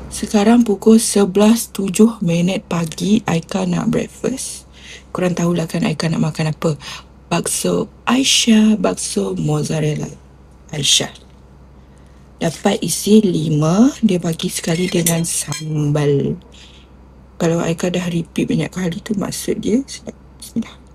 Sekarang pukul 11.07 pagi, Aika nak breakfast. Korang tahulah kan Aika nak makan apa? Bakso Aisyah, bakso mozzarella Aisyah. Dapat isi 5, dia bagi sekali dengan sambal. Kalau Aika dah repeat banyak kali tu maksud dia sedap. Bismillah.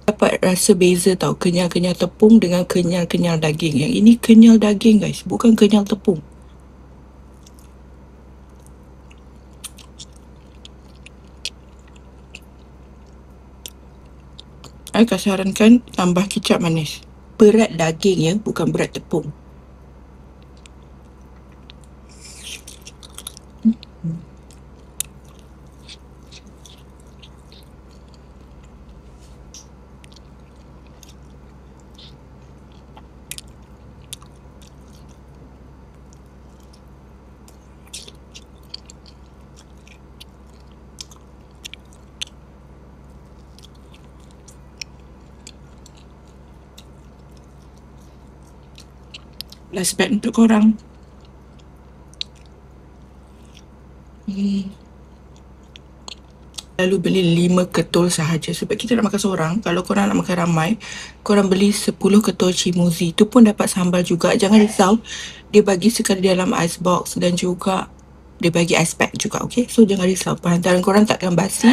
Dapat rasa beza tau, kenyal-kenyal tepung dengan kenyal-kenyal daging. Yang ini kenyal daging guys, bukan kenyal tepung. Aika sarankan tambah kicap manis. Berat daging ya, bukan berat tepung. Last bet untuk korang. Lalu beli 5 ketul sahaja sebab kita nak makan seorang. Kalau korang nak makan ramai, korang beli 10 ketul cimuzi. Tu pun dapat sambal juga. Jangan risau, dia bagi sekali dalam ice box dan juga dia bagi ice pack juga, okay? So jangan risau, hantaran korang takkan basi.